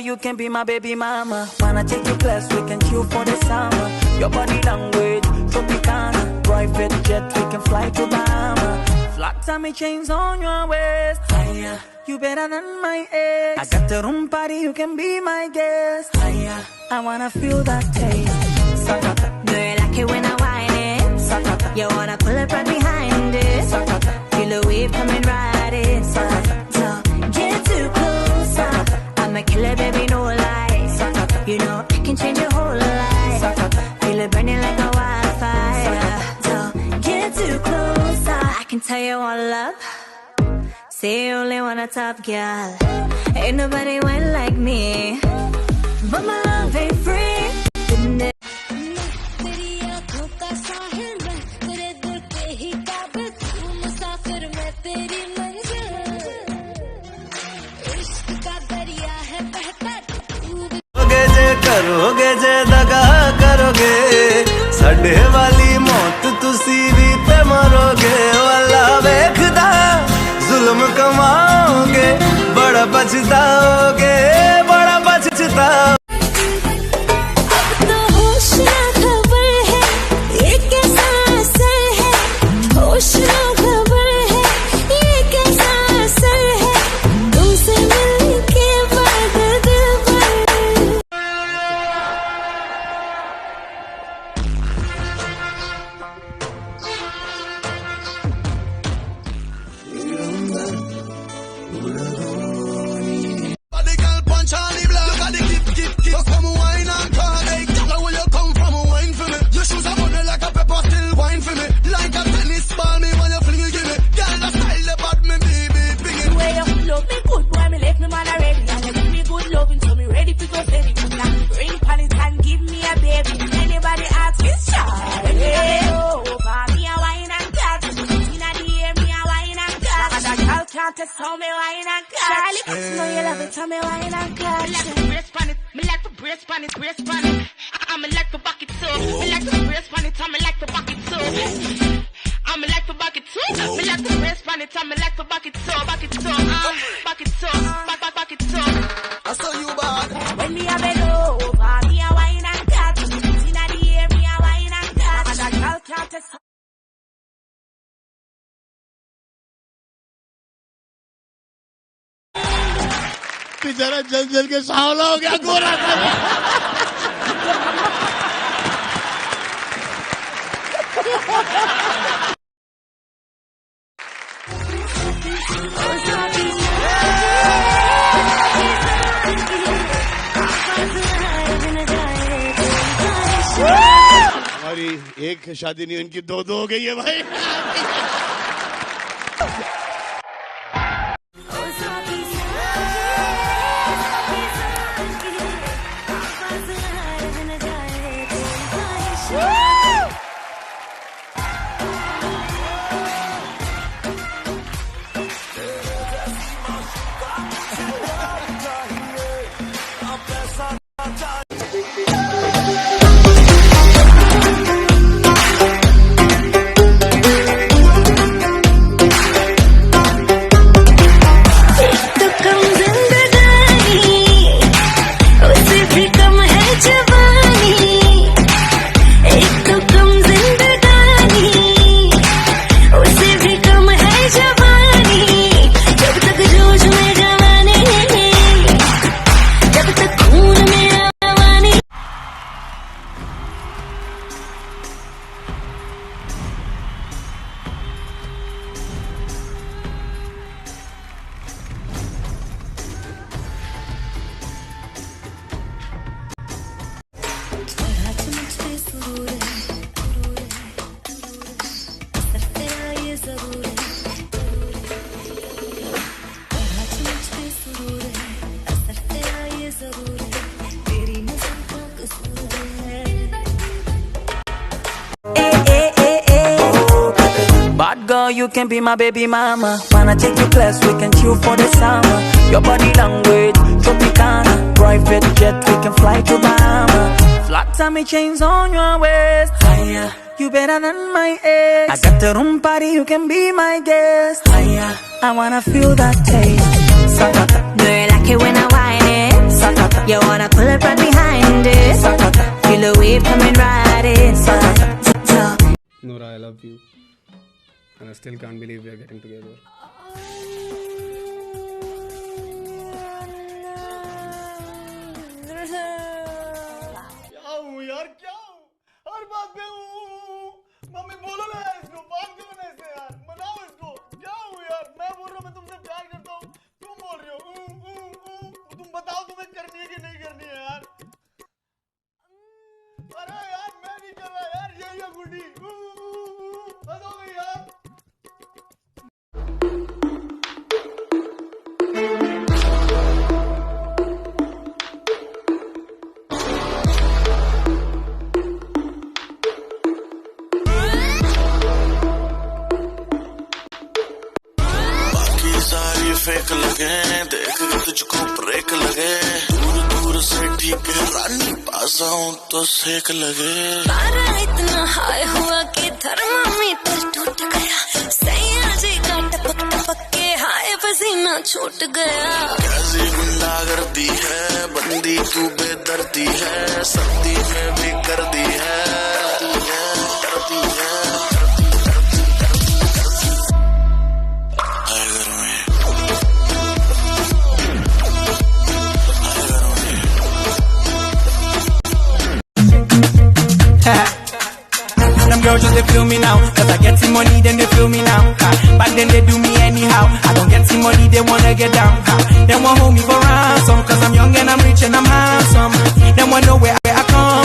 You can be my baby mama. Wanna take you class, we can chill for the summer. Your body language, Tropicana. Private jet, we can fly to Bahama. Flat tummy chains on your waist. Hiya. You better than my ex. I got the room party, you can be my guest. Hiya. I wanna feel that taste. Sakata. Do you like it when I whine it? Sakata. You wanna pull up right behind it? Sakata. Feel the wave coming right in. Sakata. So get too close. Sakata. I'm a killer, baby, no lies. You know I can change your whole life. Feel it burning like a wildfire. Don't get too close. I can tell you all up. Say you only want a top girl. Ain't nobody went like me. But my love ain't free. करोगे जे दगा करोगे साडे वाली मौत तुसी भी ते मरोगे वाला वेखदा जुल्म कमाओगे बड़ा पछताओगे बड़ा पछताओगे Tell me why you not Charlie, I know you love it. Tell me why you not me like the brace on it. Me like the brace on it, brace on it. I'm like the bucket too. Me like the brace on it. I'm like the bucket too. I'm like the bucket too. Me like the brace on it. I'm like the bucket too. Bucket too. Bucket too. Bucket too. I saw you bad. When me a bend over, me a wine and cat. Inna the air, me a wine and cat. And that girl can't test. बेचारा जल जल के सांवला हो गया गोरा हमारी एक शादी नहीं उनकी दो हो गई है भाई girl, you can be my baby mama. Wanna take you class, we can chill for the summer. Your body language, Tropicana. Private jet, we can fly to Bahama. Flat tummy chains on your waist. Higher, you better than my ex. I got the room party, you can be my guest. Higher, I wanna feel that taste. Sakata, Do you like it when I whine it? sakata, You wanna pull up right behind it? sakata. Feel the wave coming right inside. Nora, I love you. And I still can't believe we are getting together. क्या हूँ यार, क्या हूँ? हर बात पे हूँ। Mummy बोलो ना यार, इसको बात करो ना इससे यार, मनाओ इसको। क्या हूँ यार, मैं बोल रहा हूँ मैं तुमसे प्यार करता हूँ, तुम बोल रहे हो तुम बताओ तुम्हें करनी है कि नहीं करनी है यार। अरे यार मैं नहीं कर रहा यार, ये गुड्डी बस हो गई यार। सारी फेक लगे, देख के तुझको ब्रेक लगे, दूर दूर से ठीक है रानी, पास आऊं तो सेक लगे। पारा इतना हाई हुआ कि थर्मामीटर टूट गया, सैया जी का टपक टपक के हाय पसीना छूट गया। कैसी गुंडागर्दी है, बंदी तू बेदर्दी है, सर्दी में भी कर दी है, करती है। Them girls just they feel me now, cause I get some money then they feel me now. Back then they do me anyhow, I don't get some money they wanna get down. They want hold me for ransom, cause I'm young and I'm rich and I'm handsome. They want know where I come.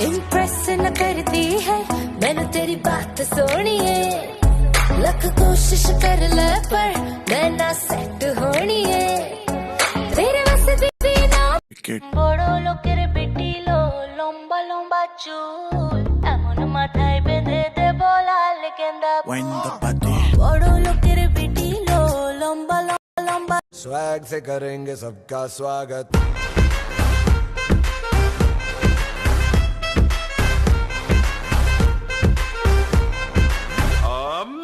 Impress न करती है मैंने तेरी बात सोनी है, लख कोशिश कर ले पर मैं ना सेट होनी है, तेरे वास्ते बीबी ना बड़ो लोकेर बेटी लो, लंबा लंबा चूल एमन माथाय बेंधे दे बोला लेकेंदा बड़ो लोकेर बेटी लो, लंबा लंबा। स्वैग से करेंगे सबका स्वागत।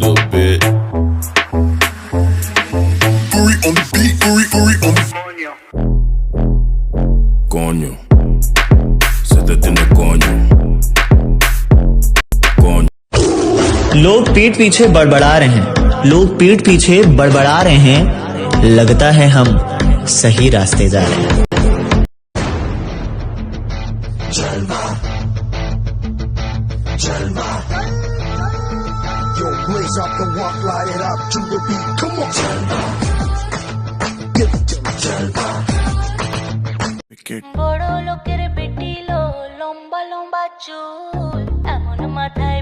Little bit. Uri on the beat, Uri on the coño. Se te tiene coño. लोग पीठ पीछे बड़बड़ा रहे हैं, लोग पीठ पीछे बड़बड़ा रहे हैं, लगता है हम सही रास्ते जा रहे हैं। Yo, blaze up the walk, light it up to the beat. Come on. बड़ो लोकेर बेटी लो, लंबा लंबा चूल एमन माथाय